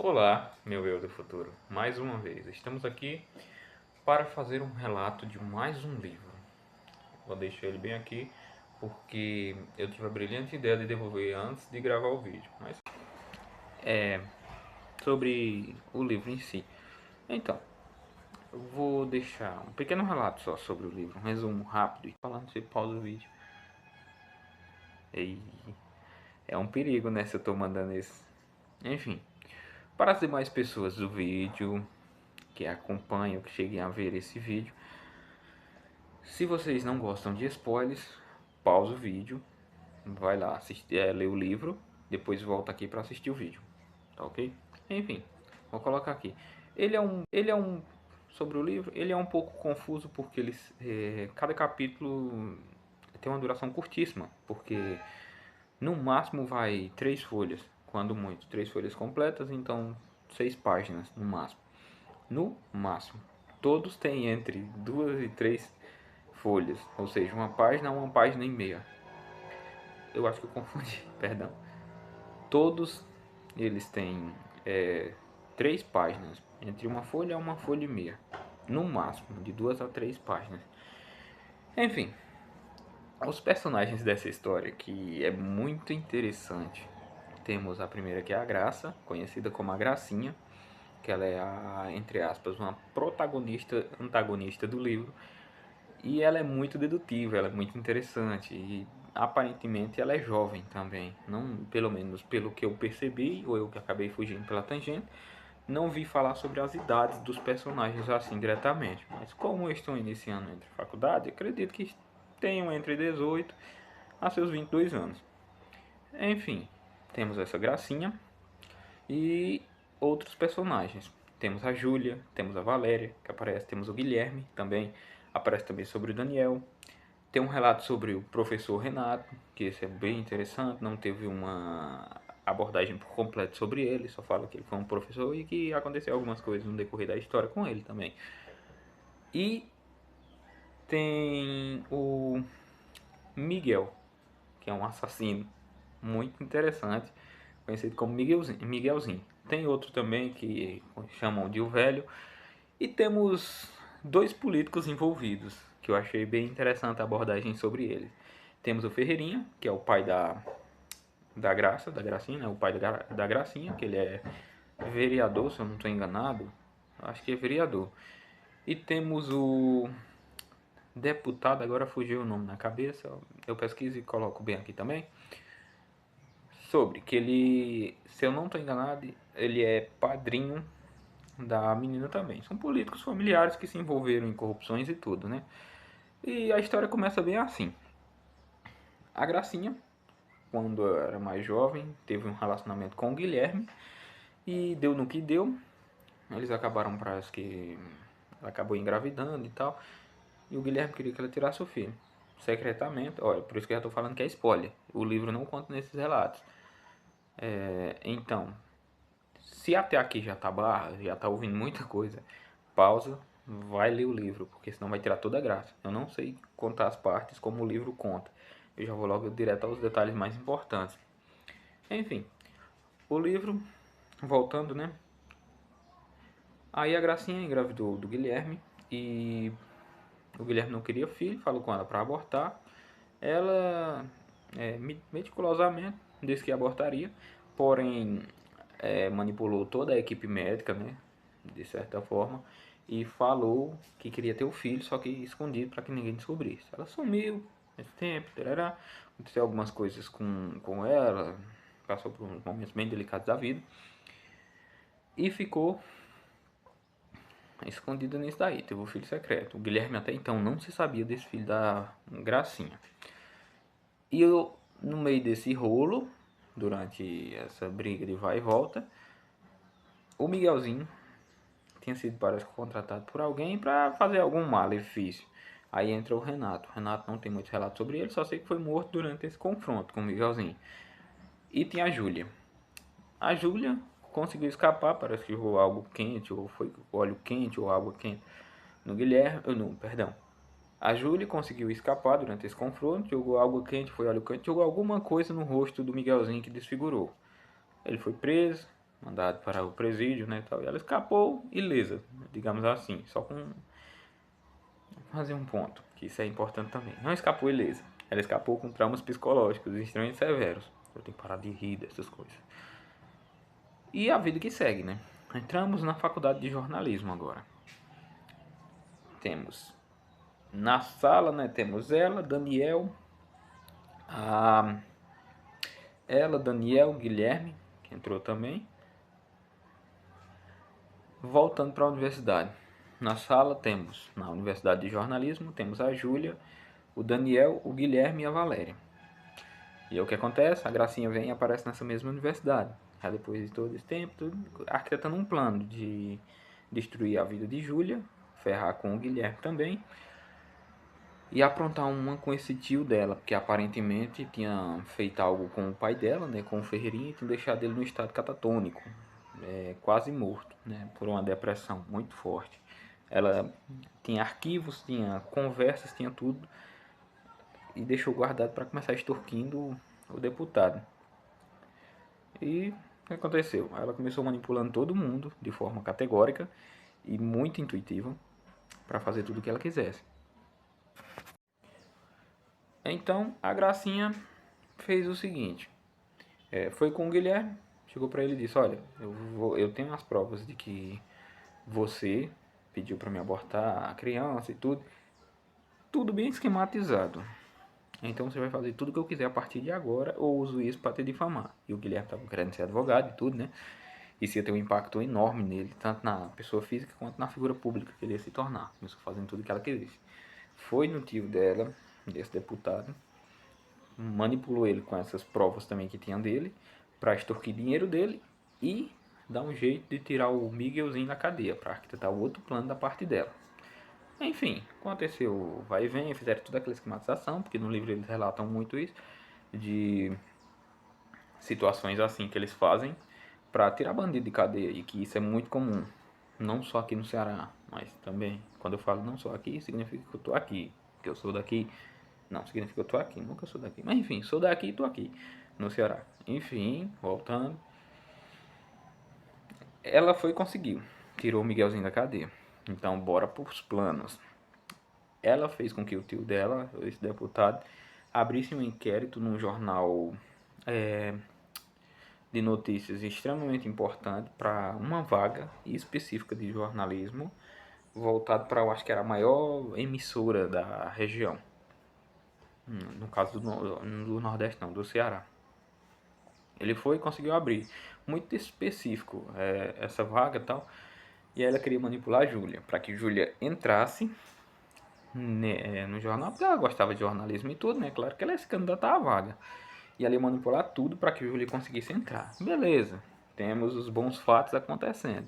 Olá, meu eu do futuro. Mais uma vez, estamos aqui para fazer um relato de mais um livro. Vou deixar ele bem aqui porque eu tive a brilhante ideia de devolver antes de gravar o vídeo. Mas é sobre o livro em si. Então, eu vou deixar um pequeno relato só sobre o livro, um resumo rápido. Falando, você pausa o vídeo. E é um perigo, né, se eu tô mandando isso. Enfim, para as demais pessoas do vídeo que acompanham, que cheguem a ver esse vídeo, se vocês não gostam de spoilers, pausa o vídeo, vai lá assistir, ler o livro, depois volta aqui para assistir o vídeo, tá ok? Enfim, vou colocar aqui. Ele é um sobre o livro, ele é um pouco confuso porque cada capítulo tem uma duração curtíssima, porque no máximo vai 3 folhas, quando muito, 3 folhas completas, então 6 páginas no máximo. No máximo. Todos têm entre 2 e 3 folhas, ou seja, uma página e meia. Eu acho que eu confundi, perdão. Todos eles têm 3 páginas, entre uma folha e meia, no máximo, de 2 a 3 páginas. Enfim, os personagens dessa história que é muito interessante. Temos a primeira que é a Graça, conhecida como a Gracinha, que ela é a, entre aspas, uma protagonista antagonista do livro. E ela é muito dedutível, ela é muito interessante e aparentemente ela é jovem também. Não, pelo menos pelo que eu percebi, ou eu que acabei fugindo pela tangente, não vi falar sobre as idades dos personagens assim diretamente. Mas como estão iniciando entre faculdade, acredito que tenham entre 18 a seus 22 anos. Enfim, temos essa Gracinha e outros personagens. Temos a Júlia, temos a Valéria, que aparece, temos o Guilherme também, aparece também sobre o Daniel. Tem um relato sobre o professor Renato, que esse é bem interessante, não teve uma abordagem por completo sobre ele, só fala que ele foi um professor e que aconteceu algumas coisas no decorrer da história com ele também. E tem o Miguel, que é um assassino muito interessante, conhecido como Miguelzinho. Tem outro também que chamam de o Velho. E temos 2 políticos envolvidos, que eu achei bem interessante a abordagem sobre eles. Temos o Ferreirinha, que é o pai da Graça, da Gracinha, né? O pai da Gracinha, que ele é vereador, se eu não estou enganado. Acho que é vereador. E temos o deputado, agora fugiu o nome na cabeça, eu pesquiso e coloco bem aqui também. Sobre que ele, se eu não estou enganado, ele é padrinho da menina também. São políticos familiares que se envolveram em corrupções e tudo, né? E a história começa bem assim. A Gracinha, quando era mais jovem, teve um relacionamento com o Guilherme e deu no que deu. Eles acabaram, parece que ela acabou engravidando e tal. E o Guilherme queria que ela tirasse o filho. Secretamente, olha, por isso que eu já estou falando que é spoiler. O livro não conta nesses relatos. Então, se até aqui já tá ouvindo muita coisa, pausa, vai ler o livro, porque senão vai tirar toda a graça. Eu não sei contar as partes como o livro conta. Eu já vou logo direto aos detalhes mais importantes. Enfim, o livro, voltando, né? Aí a Gracinha engravidou do Guilherme e o Guilherme não queria filho, falou com ela para abortar. Ela, meticulosamente, disse que abortaria, porém manipulou toda a equipe médica, né, de certa forma, e falou que queria ter o filho, só que escondido para que ninguém descobrisse. Ela sumiu nesse tempo, tarará. Aconteceu algumas coisas com ela, passou por uns momentos bem delicados da vida e ficou escondida nisso daí. Teve o filho secreto. O Guilherme até então não se sabia desse filho da Gracinha. E eu, no meio desse rolo, durante essa briga de vai e volta, o Miguelzinho tinha sido, parece que, contratado por alguém para fazer algum malefício. Aí entra o Renato. O Renato não tem muito relato sobre ele, só sei que foi morto durante esse confronto com o Miguelzinho. E tinha a Júlia. A Júlia conseguiu escapar, parece que jogou algo quente, ou foi óleo quente, ou água quente no Guilherme. Não, perdão. A Júlia conseguiu escapar durante esse confronto, jogou água quente, foi óleo quente, jogou alguma coisa no rosto do Miguelzinho que desfigurou. Ele foi preso, mandado para o presídio, né, tal, e ela escapou ilesa, digamos assim, só com fazer um ponto, que isso é importante também. Não escapou ilesa, ela escapou com traumas psicológicos extremamente severos. Eu tenho que parar de rir dessas coisas. E a vida que segue, né? Entramos na faculdade de jornalismo agora. Temos na sala, né? Temos ela, Daniel, a Daniel, Guilherme, que entrou também. Voltando para a universidade. Na sala temos, na Universidade de Jornalismo, temos a Júlia, o Daniel, o Guilherme e a Valéria. E aí o que acontece? A Gracinha vem e aparece nessa mesma universidade. Já depois de todo esse tempo, tudo, arquitetando um plano de destruir a vida de Júlia, ferrar com o Guilherme também, e aprontar uma com esse tio dela, porque aparentemente tinha feito algo com o pai dela, né, com o Ferreirinha, e tinha deixado ele no estado catatônico, quase morto, né, por uma depressão muito forte. Ela tinha arquivos, tinha conversas, tinha tudo, e deixou guardado para começar extorquindo o deputado. E o que aconteceu? Ela começou manipulando todo mundo de forma categórica e muito intuitiva para fazer tudo o que ela quisesse. Então a Gracinha fez o seguinte: foi com o Guilherme, chegou para ele e disse: olha, eu tenho as provas de que você pediu para me abortar a criança e tudo bem esquematizado. Então você vai fazer tudo que eu quiser a partir de agora, ou uso isso para te difamar. E o Guilherme estava querendo ser advogado e tudo, né? Isso ia ter um impacto enorme nele, tanto na pessoa física quanto na figura pública que ele ia se tornar. Começou fazendo tudo o que ela quisesse. Foi no tio dela, desse deputado, manipulou ele com essas provas também que tinha dele, para extorquir dinheiro dele e dar um jeito de tirar o Miguelzinho da cadeia, para arquitetar o outro plano da parte dela. Enfim, aconteceu vai e vem, fizeram toda aquela esquematização, porque no livro eles relatam muito isso, de situações assim que eles fazem para tirar bandido de cadeia, e que isso é muito comum, não só aqui no Ceará, mas também, quando eu falo não só aqui, significa que eu tô aqui, que eu sou daqui, não significa que eu tô aqui, nunca sou daqui, mas enfim, sou daqui e tô aqui, no Ceará. Enfim, voltando, ela foi e conseguiu, tirou o Miguelzinho da cadeia. Então, bora pros planos. Ela fez com que o tio dela, esse deputado, abrisse um inquérito num jornal de notícias extremamente importante para uma vaga específica de jornalismo voltado para, eu acho que era a maior emissora da região. No caso do Nordeste, não, do Ceará. Ele foi e conseguiu abrir. Muito específico essa vaga e tal. E aí ela queria manipular a Júlia, para que Júlia entrasse no jornal, porque ela gostava de jornalismo e tudo, né? Claro que ela ia se candidatar à vaga. E ela ia manipular tudo para que Júlia conseguisse entrar. Beleza, temos os bons fatos acontecendo.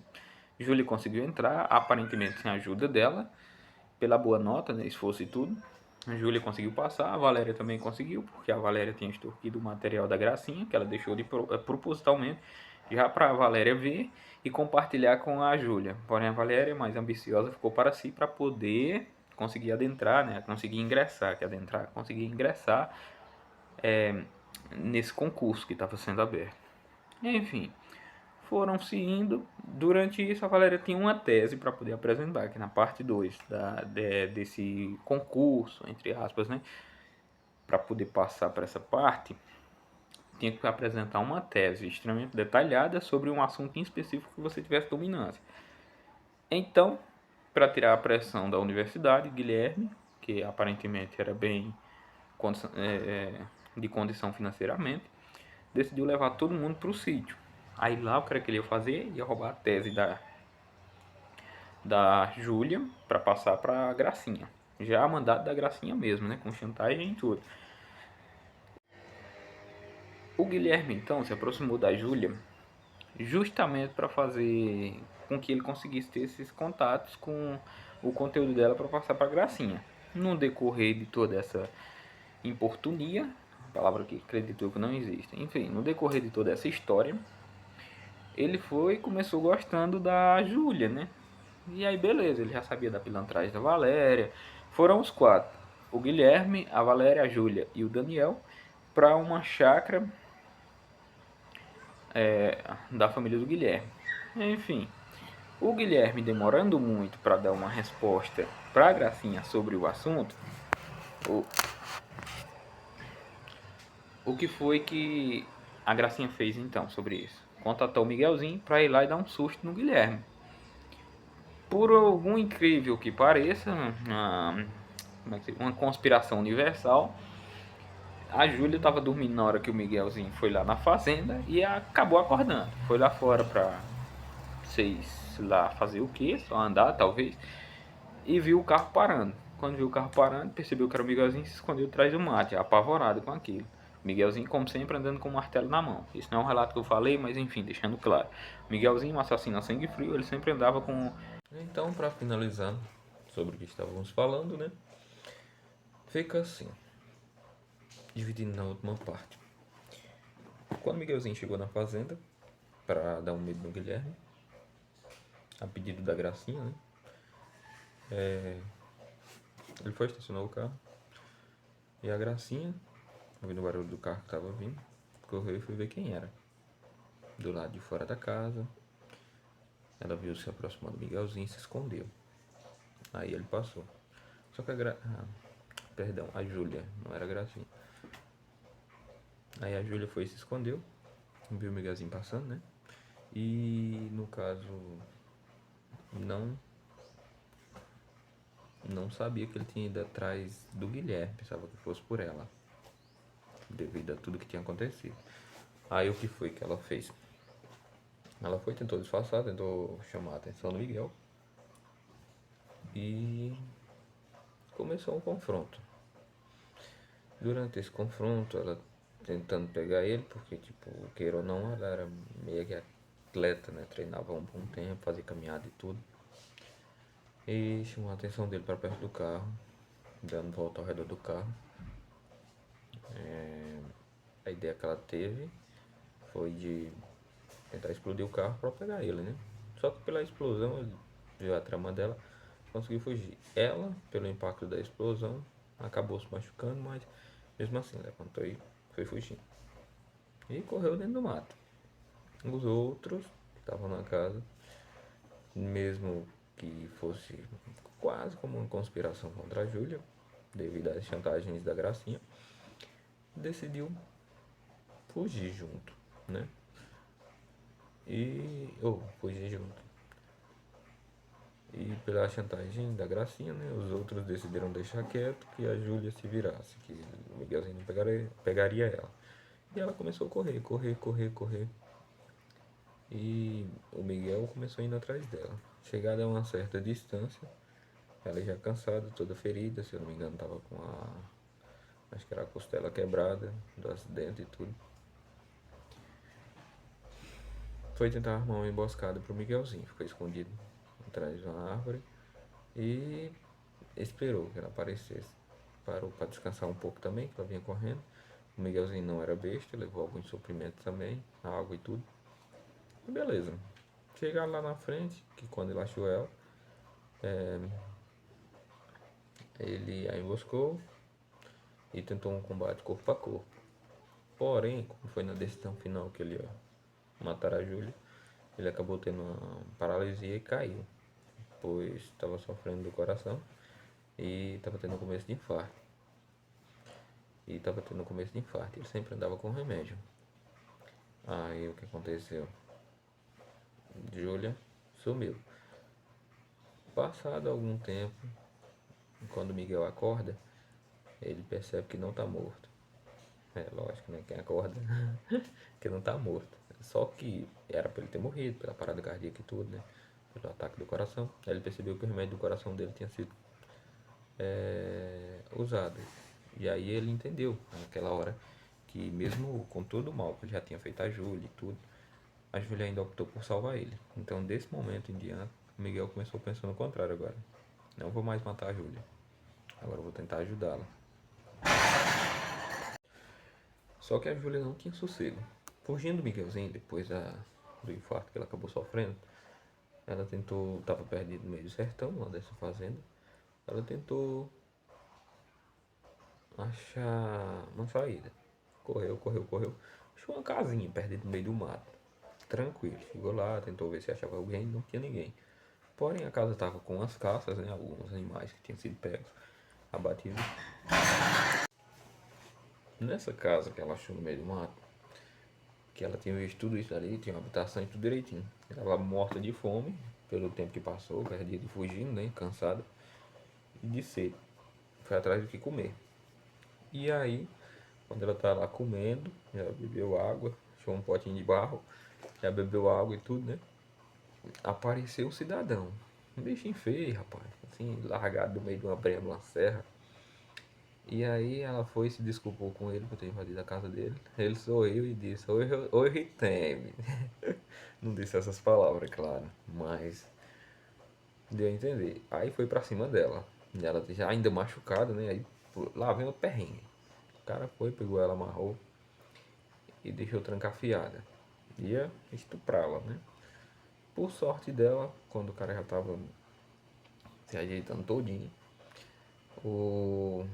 Júlia conseguiu entrar, aparentemente sem a ajuda dela, pela boa nota, né, esforço e tudo. A Júlia conseguiu passar, a Valéria também conseguiu, porque a Valéria tinha extorquido o material da Gracinha, que ela deixou propositalmente, já para a Valéria ver e compartilhar com a Júlia. Porém, a Valéria, mais ambiciosa, ficou para si para poder conseguir adentrar, né, conseguir ingressar, conseguir ingressar nesse concurso que estava sendo aberto. Enfim, foram se indo. Durante isso, a Valéria tinha uma tese para poder apresentar, que na parte 2 desse concurso, entre aspas, né? Para poder passar para essa parte, tinha que apresentar uma tese extremamente detalhada sobre um assunto em específico que você tivesse dominância. Então, para tirar a pressão da universidade, Guilherme, que aparentemente era bem de condição financeiramente, decidiu levar todo mundo para o sítio. Aí lá o cara que ele ia fazer ia roubar a tese da Júlia para passar para a Gracinha. Já mandado da Gracinha mesmo, né? Com chantagem e tudo. O Guilherme então se aproximou da Júlia justamente para fazer com que ele conseguisse ter esses contatos com o conteúdo dela para passar para a Gracinha. No decorrer de toda essa importunia, palavra que acredito eu que não existe, enfim, no decorrer de toda essa história, ele foi e começou gostando da Júlia, né? E aí beleza, ele já sabia da pilantragem da Valéria. Foram os quatro: o Guilherme, a Valéria, a Júlia e o Daniel, para uma chácara da família do Guilherme. Enfim, o Guilherme demorando muito para dar uma resposta para a Gracinha sobre o assunto, o, o que foi que a Gracinha fez então sobre isso? Contatou o Miguelzinho para ir lá e dar um susto no Guilherme. Por algum incrível que pareça, uma conspiração universal, a Júlia estava dormindo na hora que o Miguelzinho foi lá na fazenda e acabou acordando. Foi lá fora para sei lá fazer o que, só andar talvez, e viu o carro parando. Quando viu o carro parando, percebeu que era o Miguelzinho e se escondeu atrás do mato, apavorado com aquilo. Miguelzinho, como sempre, andando com o martelo na mão. Isso não é um relato que eu falei, mas enfim, deixando claro. Miguelzinho, um assassino a sangue frio, ele sempre andava com. Então, para finalizar sobre o que estávamos falando, né? Fica assim, dividindo na última parte. Quando Miguelzinho chegou na fazenda para dar um medo no Guilherme, a pedido da Gracinha, né? Ele foi, estacionou o carro e a Gracinha, ouvindo o barulho do carro que estava vindo, correu e foi ver quem era. Do lado de fora da casa, ela viu se aproximando do Miguelzinho e se escondeu. Aí ele passou. Só que perdão, a Júlia, não era a Gracinha. Aí a Júlia foi e se escondeu, viu o Miguelzinho passando, né? E no caso, não não sabia que ele tinha ido atrás do Guilherme, pensava que fosse por ela, devido a tudo que tinha acontecido. Aí o que foi que ela fez? Ela foi, tentou disfarçar, tentou chamar a atenção do Miguel e começou um confronto. Durante esse confronto, ela tentando pegar ele, porque, tipo, queira ou não, ela era meio que atleta, né? Treinava um bom tempo, fazia caminhada e tudo. E chamou a atenção dele para perto do carro, dando volta ao redor do carro. A ideia que ela teve foi de tentar explodir o carro para pegar ele, né? Só que pela explosão, ele viu a trama dela, conseguiu fugir. Ela, pelo impacto da explosão, acabou se machucando, mas mesmo assim levantou e foi fugindo. E correu dentro do mato. Os outros que estavam na casa, mesmo que fosse quase como uma conspiração contra a Júlia, devido às chantagens da Gracinha, decidiu fugir junto, né? Fugir junto. E pela chantagem da Gracinha, né? Os outros decidiram deixar quieto que a Júlia se virasse, que o Miguelzinho não pegaria ela. E ela começou a correr, correr, correr, correr. E o Miguel começou indo atrás dela. Chegada a uma certa distância, ela já cansada, toda ferida, se eu não me engano, tava com acho que era a costela quebrada do acidente e tudo. Foi tentar armar uma emboscada pro Miguelzinho, ficou escondido atrás de uma árvore e esperou que ela aparecesse. Parou para descansar um pouco também, que ela vinha correndo. O Miguelzinho não era besta, levou alguns suprimentos também, água e tudo. E beleza. Chegaram lá na frente, que quando ele achou ela, ele a emboscou e tentou um combate corpo a corpo. Porém, como foi na decisão final que ele ia matar a Júlia, ele acabou tendo uma paralisia e caiu, pois estava sofrendo do coração e estava tendo começo de infarto. Ele sempre andava com remédio. Aí o que aconteceu? Júlia sumiu. Passado algum tempo, quando Miguel acorda, ele percebe que não está morto. É lógico, né? Quem acorda que não está morto. Só que era para ele ter morrido, pela parada cardíaca e tudo, né? Pelo ataque do coração. Aí ele percebeu que o remédio do coração dele tinha sido usado. E aí ele entendeu, naquela hora, que mesmo com todo o mal que ele já tinha feito a Júlia e tudo, a Júlia ainda optou por salvar ele. Então, desse momento em diante, o Miguel começou pensando o contrário agora. Não vou mais matar a Júlia. Agora vou tentar ajudá-la. Só que a Júlia não tinha sossego. Fugindo do Miguelzinho, depois do infarto que ela acabou sofrendo, ela tentou, estava perdida no meio do sertão, lá dessa fazenda. Ela tentou achar uma saída. Correu, correu, correu. Achou uma casinha perdida no meio do mato. tranquilo. Chegou lá, tentou ver se achava alguém, não tinha ninguém. Porém, a casa estava com as caças, né? Alguns animais que tinham sido pegos, abatidos. Nessa casa que ela achou no meio do mato, que ela tinha visto tudo isso ali, tinha uma habitação e tudo direitinho. Ela morta de fome, pelo tempo que passou, perdida e fugindo, né? Cansada. E de sede. Foi atrás do que comer. E aí, quando ela tá lá comendo, já bebeu água, achou um potinho de barro, já bebeu água e tudo, né? Apareceu um cidadão. Um bichinho feio, rapaz. Assim, largado no meio de uma brenha, de uma serra. E aí ela foi e se desculpou com ele por ter invadido a casa dele. Ele sorriu e disse, oi Riteme. Não disse essas palavras, claro. Mas deu a entender. Aí foi pra cima dela. E ela já ainda machucada, né? Aí lá vem o perrengue. O cara foi, pegou ela, amarrou e deixou trancafiada. Ia estuprá-la, né? Por sorte dela, quando o cara já tava se ajeitando todinho, o,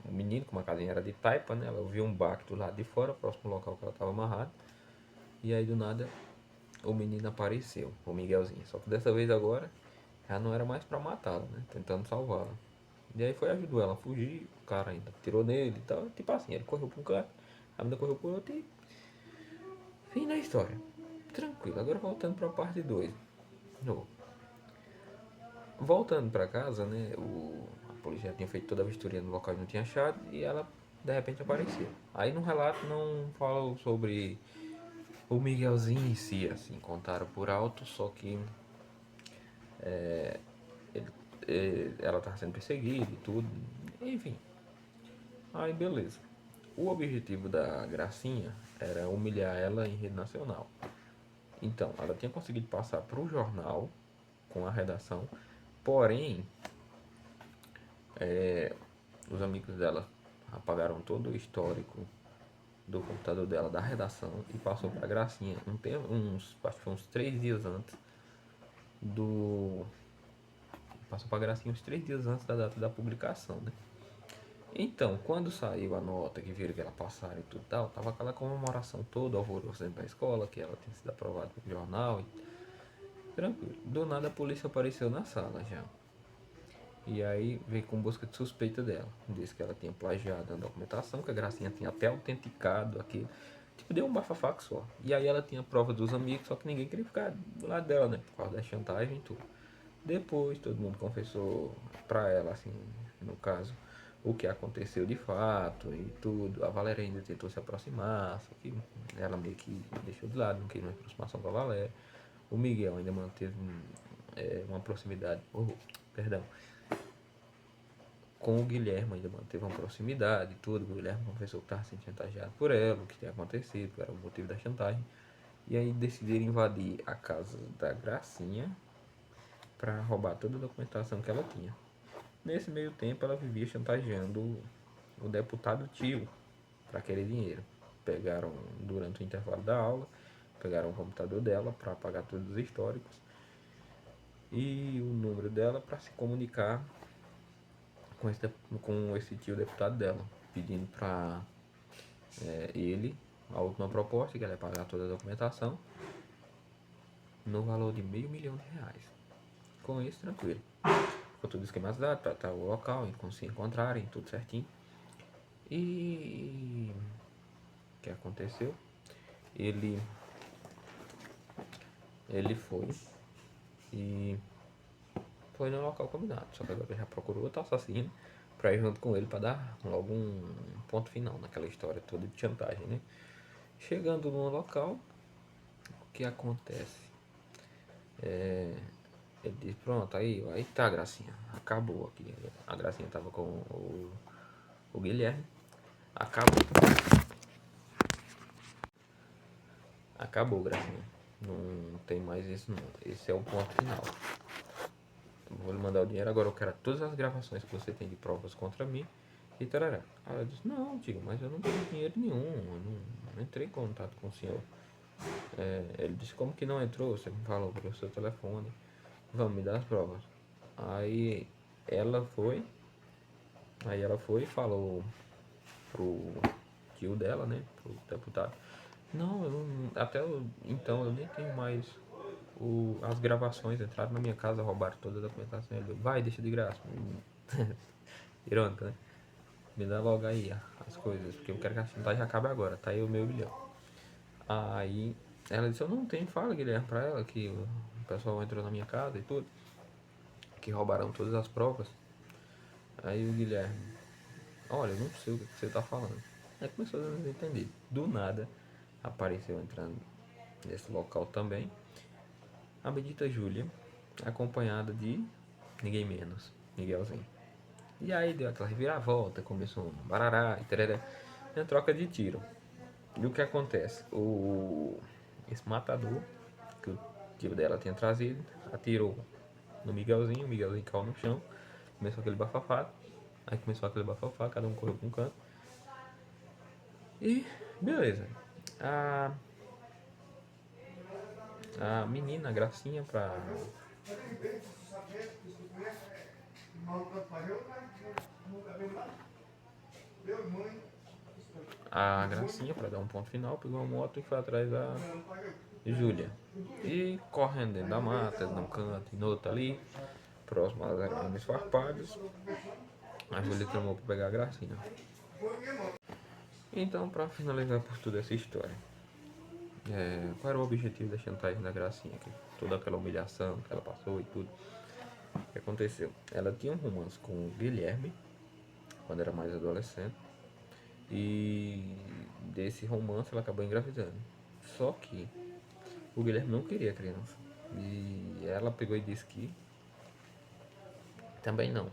o menino, como a casinha era de taipa, né? Ela ouviu um baque do lado de fora, próximo ao local que ela tava amarrada. E aí do nada o menino apareceu, o Miguelzinho. Só que dessa vez agora já não era mais pra matá-la, né? Tentando salvá-la. E aí foi ajudou ela a fugir, o cara ainda tirou nele e tal. Tipo assim, ele correu pra um canto, a menina correu pro outro e fim da história. Tranquilo, agora voltando pra parte 2. Voltando pra casa, né? A polícia já tinha feito toda a vistoria no local e não tinha achado. E ela de repente apareceu. Aí no relato não falam sobre o Miguelzinho em si, assim, contaram por alto, só que ela tava sendo perseguida e tudo. Enfim. Aí beleza. O objetivo da Gracinha era humilhar ela em rede nacional. Então, ela tinha conseguido passar para o jornal com a redação, porém, os amigos dela apagaram todo o histórico do computador dela da redação e passou para a Gracinha acho que foi uns 3 dias antes do. Passou para a Gracinha uns 3 dias antes da data da publicação, né? Então, quando saiu a nota que viram que ela passaram e tudo tal, tava aquela comemoração toda, alvoroço dentro da escola, que ela tinha sido aprovada pelo jornal e tranquilo. Do nada a polícia apareceu na sala já. E aí veio com busca de suspeita dela. Disse que ela tinha plagiado a documentação, que a Gracinha tinha até autenticado aquilo. Tipo, deu um bafafá só. E aí ela tinha prova dos amigos, só que ninguém queria ficar do lado dela, né? Por causa da chantagem e tudo. Depois todo mundo confessou pra ela, assim, no caso, o que aconteceu de fato e tudo. A Valéria ainda tentou se aproximar, só que ela meio que deixou de lado, não queria uma aproximação com a Valéria. O Miguel ainda manteve uma proximidade, perdão, com o Guilherme ainda manteve uma proximidade e tudo. O Guilherme confessou que estava sendo chantageado por ela, o que tinha acontecido, que era o motivo da chantagem. E aí decidiram invadir a casa da Gracinha para roubar toda a documentação que ela tinha. Nesse meio tempo, ela vivia chantageando o deputado tio para aquele dinheiro. Pegaram, durante o intervalo da aula, pegaram o computador dela para apagar todos os históricos e o número dela para se comunicar com esse tio deputado dela, pedindo para ele a última proposta, que ela ia pagar toda a documentação, no valor de R$ 500.000. Com isso, tranquilo. Ficou tudo esquematizado para estar o local, se encontrarem, tudo certinho. E o que aconteceu? Ele foi e foi no local combinado. Só que agora ele já procurou outro assassino pra ir junto com ele pra dar logo um ponto final naquela história toda de chantagem, né? Chegando no local, o que acontece? Ele diz, pronto, aí tá, Gracinha, acabou aqui. A Gracinha tava com o Guilherme. Acabou. Acabou, Gracinha. Não tem mais isso não. Esse é o ponto final. Vou lhe mandar o dinheiro, agora eu quero todas as gravações que você tem de provas contra mim. E tarará. Aí ela disse, não, tio, mas eu não tenho dinheiro nenhum, eu não entrei em contato com o senhor. Ele disse, como que não entrou? Você me falou pelo seu telefone. Vamos, me dar as provas. Aí ela foi, aí ela foi e falou pro tio dela, né, pro deputado, Não, eu não, então eu nem tenho mais as gravações. Entraram na minha casa, roubaram toda a documentação. Ele, vai, deixa de graça. Irônico, né? Me dá logo aí as coisas, porque eu quero que a chantagem acabe agora, tá aí o meu bilhão. Aí ela disse, eu não tenho, fala Guilherme pra ela que o pessoal entrou na minha casa e tudo, que roubaram todas as provas. Aí o Guilherme, olha, eu não sei o que você tá falando. Aí começou a entender. Do nada apareceu entrando nesse local também a bendita Júlia, acompanhada de ninguém menos, Miguelzinho. E aí deu aquela reviravolta, começou um barará e tereré, e a troca de tiro. E o que acontece? Esse matador, que o tio dela tinha trazido, atirou no Miguelzinho, o Miguelzinho caiu no chão, começou aquele bafafá, aí começou aquele bafafá, cada um correu para um canto. E beleza. A, a menina, a Gracinha, pra dar um ponto final, pegou a moto e foi atrás da Júlia. E correndo dentro da mata, num canto e no outro ali, próximo às arames farpadas, a Júlia tramou para pegar a Gracinha. Então, para finalizar por toda essa história, qual era o objetivo da chantagem da Gracinha? Toda aquela humilhação que ela passou e tudo. O que aconteceu? Ela tinha um romance com o Guilherme, quando era mais adolescente, e desse romance ela acabou engravidando. Só que o Guilherme não queria criança. E ela pegou e disse que também não.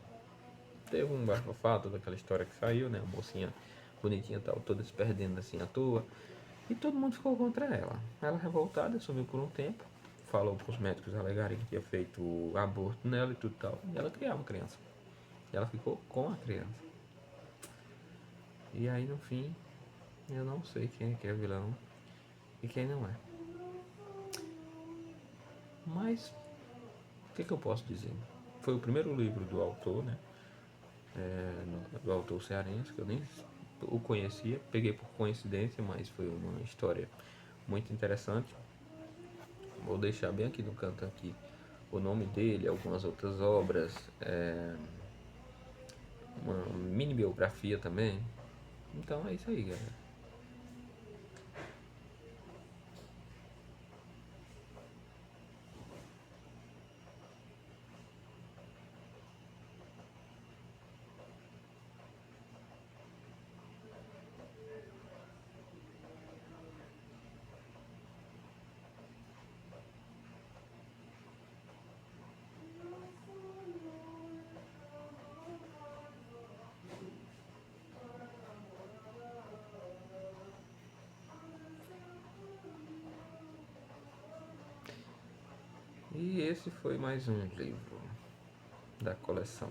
Teve um bafafá, toda aquela história que saiu, né? A mocinha bonitinha tal, toda se perdendo assim à toa. E todo mundo ficou contra ela. Ela revoltada, sumiu por um tempo. Falou para os médicos alegarem que tinha feito aborto nela e tudo tal. E ela criava criança. E ela ficou com a criança. E aí no fim, eu não sei quem é que é vilão e quem não é. Mas, o que eu posso dizer? Foi o primeiro livro do autor, né? Do autor cearense, que eu nem o conhecia. Peguei por coincidência, mas foi uma história muito interessante. Vou deixar bem aqui no canto aqui o nome dele, algumas outras obras, uma mini biografia também. Então é isso aí, galera. E esse foi mais um livro da coleção.